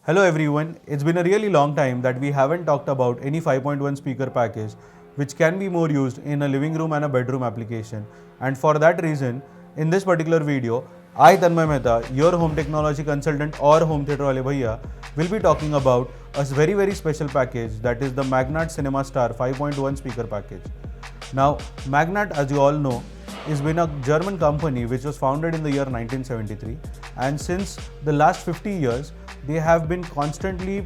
Hello everyone, it's been a really long time that we haven't talked about any 5.1 speaker package which can be more used in a living room and a bedroom application. And for that reason, in this particular video, I Tanmay Mehta, your home technology consultant or home theatre wale bhaiya, will be talking about a very special package, that is the Magnat Cinema Star 5.1 speaker package. Now, Magnat, as you all know, has been a German company which was founded in the year 1973, and since the last 50 years, they have been constantly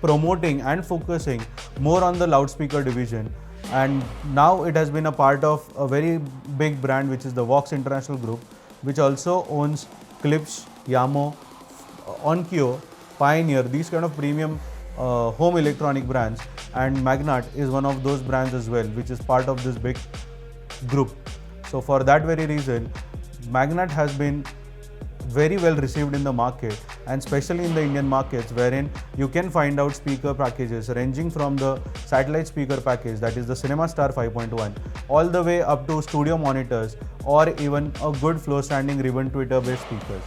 promoting and focusing more on the loudspeaker division, and now it has been a part of a very big brand which is the Voxx International group, which also owns Klipsch, Yamaha, Onkyo, Pioneer, these kind of premium home electronic brands, and Magnat is one of those brands as well, which is part of this big group. So for that very reason, Magnat has been very well received in the market, and especially in the Indian markets, wherein you can find out speaker packages ranging from the satellite speaker package, that is the Cinema Star 5.1, all the way up to studio monitors or even a good floor standing ribbon tweeter based speakers.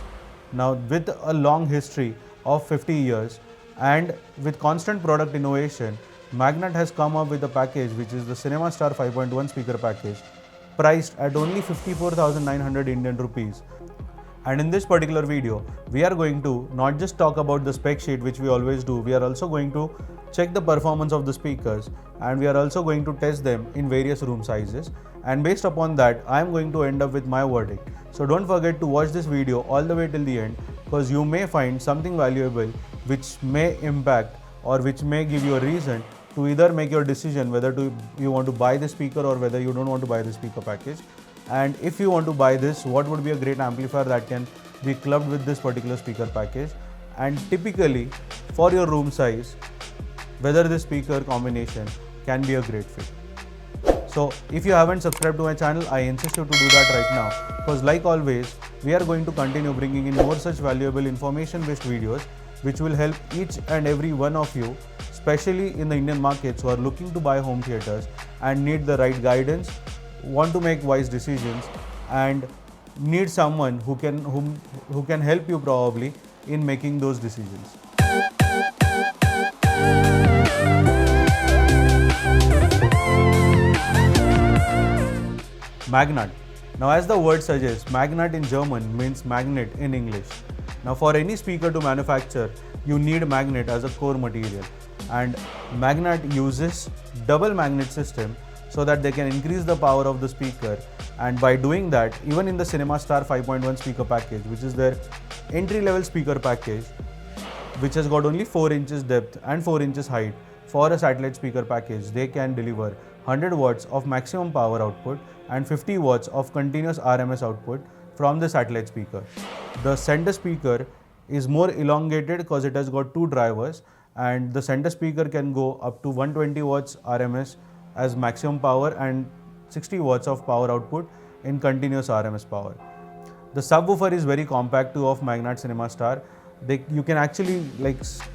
Now, with a long history of 50 years and with constant product innovation, Magnat has come up with a package which is the Cinema Star 5.1 speaker package, priced at only 54,900 Indian rupees. And in this particular video, we are going to not just talk about the spec sheet, which we always do, we are also going to check the performance of the speakers, and we are also going to test them in various room sizes, and based upon that, I am going to end up with my verdict. So don't forget to watch this video all the way till the end, because you may find something valuable which may impact or which may give you a reason to either make your decision whether you want to buy the speaker or whether you don't want to buy the speaker package. And if you want to buy this, what would be a great amplifier that can be clubbed with this particular speaker package, and typically for your room size, whether this speaker combination can be a great fit. So if you haven't subscribed to my channel, I insist you to do that right now, because like always, we are going to continue bringing in more such valuable information based videos which will help each and every one of you, especially in the Indian markets, who are looking to buy home theatres and need the right guidance, want to make wise decisions, and need someone who can help you probably in making those decisions. Magnat. Now, as the word suggests, Magnat in German means magnet in English. Now, for any speaker to manufacture, you need magnet as a core material, and Magnat uses double magnet system so that they can increase the power of the speaker. And by doing that, even in the Cinema Star 5.1 speaker package, which is their entry level speaker package, which has got only 4 inches depth and 4 inches height, for a satellite speaker package, they can deliver 100 watts of maximum power output and 50 watts of continuous RMS output from the satellite speaker. The center speaker is more elongated because it has got 2 drivers, and the center speaker can go up to 120 watts RMS as maximum power and 60 watts of power output in continuous RMS power. The subwoofer is very compact too of Magnat Cinema Star. You can actually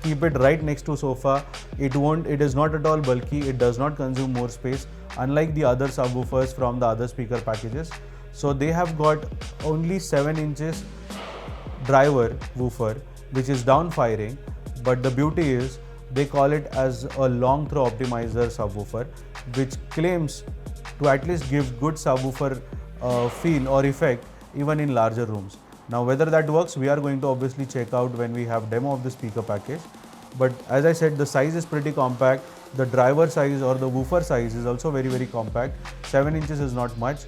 keep it right next to sofa. It is not at all bulky. It does not consume more space, unlike the other subwoofers from the other speaker packages. So they have got only 7 inches driver woofer, which is downfiring, but the beauty is they call it as a long throw optimizer subwoofer, which claims to at least give good subwoofer feel or effect even in larger rooms. Now, whether that works, we are going to obviously check out when we have demo of the speaker package. But as I said, the size is pretty compact. The driver size or the woofer size is also very compact. 7 inches is not much,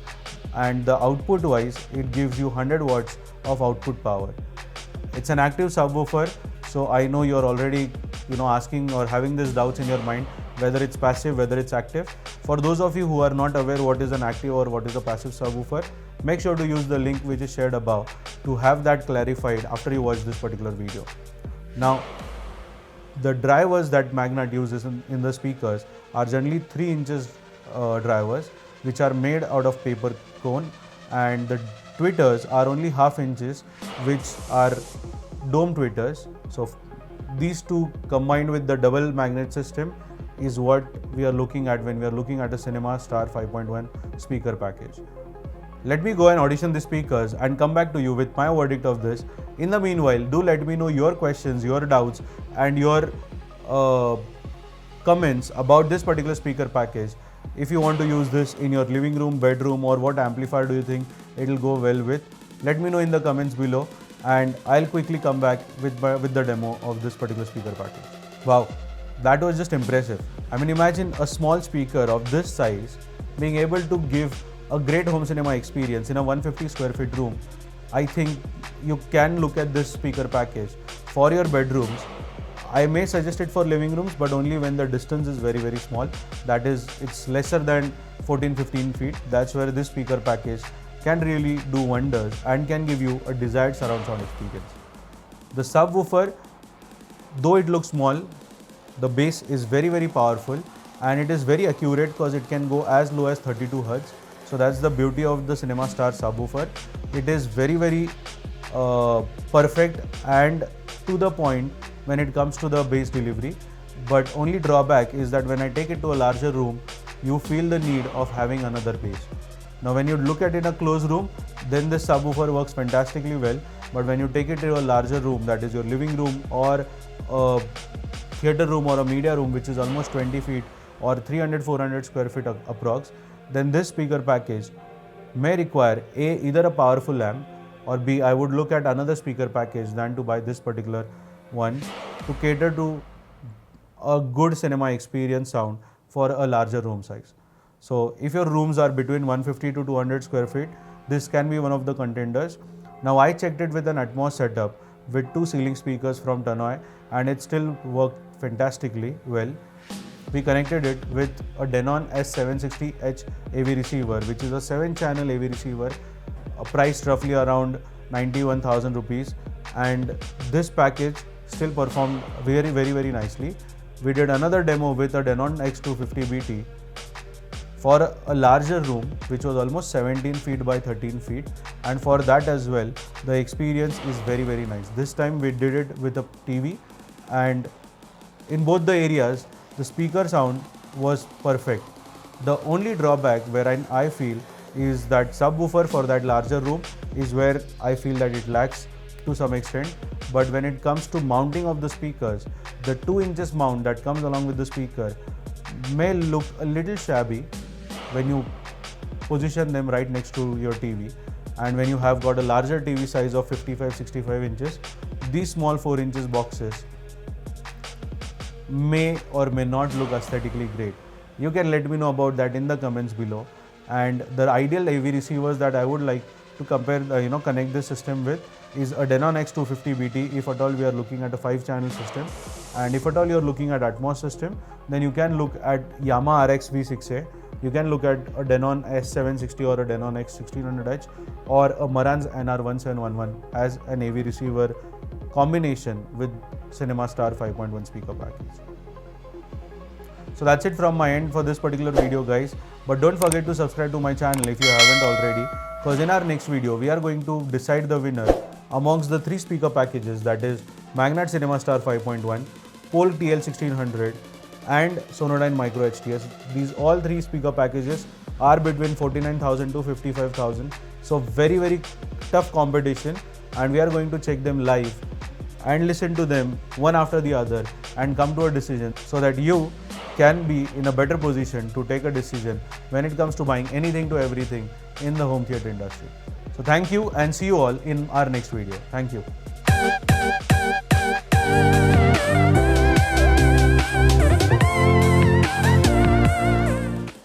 and the output wise, it gives you 100 watts of output power. It's an active subwoofer, so I know you're already asking or having these doubts in your mind whether it's passive, whether it's active. For those of you who are not aware what is an active or what is a passive subwoofer, make sure to use the link which is shared above to have that clarified after you watch this particular video. Now, the drivers that Magnat uses in the speakers are generally 3 inches drivers, which are made out of paper cone, and the tweeters are only ½ inches, which are dome tweeters. So these two combined with the double magnet system is what we are looking at when we are looking at a Cinema Star 5.1 speaker package. Let me go and audition the speakers and come back to you with my verdict of this. In the meanwhile, do let me know your questions, your doubts and your comments about this particular speaker package. If you want to use this in your living room, bedroom, or what amplifier do you think it will go well with, let me know in the comments below and I'll quickly come back with the demo of this particular speaker package. Wow, that was just impressive. I mean, imagine a small speaker of this size being able to give a great home cinema experience in a 150 square feet room. I think you can look at this speaker package for your bedrooms. I may suggest it for living rooms, but only when the distance is very, very small. That is, it's lesser than 14-15 feet. That's where this speaker package can really do wonders and can give you a desired surround sound experience. The subwoofer, though it looks small, the bass is very, very powerful and it is very accurate because it can go as low as 32 Hertz. So that's the beauty of the Cinema Star subwoofer. It is very, very perfect and to the point when it comes to the bass delivery. But only drawback is that when I take it to a larger room, you feel the need of having another bass. Now when you look at it in a closed room, then this subwoofer works fantastically well. But when you take it to a larger room, that is your living room or a theatre room or a media room, which is almost 20 feet or 300-400 square feet approx, then this speaker package may require A, either a powerful amp, or B, I would look at another speaker package than to buy this particular one to cater to a good cinema experience sound for a larger room size. So if your rooms are between 150 to 200 square feet, this can be one of the contenders. Now I checked it with an Atmos setup with 2 ceiling speakers from Tannoy and it still worked fantastically well. We connected it with a Denon S760H AV receiver, which is a 7-channel AV receiver, priced roughly around 91,000 rupees, and this package still performed very, very, very nicely. We did another demo with a Denon X-250BT for a larger room, which was almost 17 feet by 13 feet, and for that as well, the experience is very, very nice. This time we did it with a TV, and in both the areas, the speaker sound was perfect. The only drawback where I feel is that subwoofer for that larger room is where I feel that it lacks to some extent. But when it comes to mounting of the speakers, the 2 inches mount that comes along with the speaker may look a little shabby when you position them right next to your TV. And when you have got a larger TV size of 55-65 inches, these small 4 inches boxes may or may not look aesthetically great. You can let me know about that in the comments below. And the ideal AV receivers that I would like to compare, connect this system with is a Denon X-250BT if at all we are looking at a 5-channel system. And if at all you are looking at Atmos system, then you can look at Yamaha RX V6A. You can look at a Denon S760 or a Denon X1600H or a Marantz NR1711 as an AV receiver combination with Cinema Star 5.1 speaker package. So that's it from my end for this particular video, guys. But don't forget to subscribe to my channel if you haven't already, because in our next video we are going to decide the winner amongst the 3 speaker packages, that is Magnat Cinema Star 5.1, Polk TL1600 and Sonodyne Micro HTS. These all 3 speaker packages are between 49,000 to 55,000. So very, very tough competition, and we are going to check them live and listen to them one after the other and come to a decision so that you can be in a better position to take a decision when it comes to buying anything to everything in the home theatre industry. So thank you and see you all in our next video. Thank you.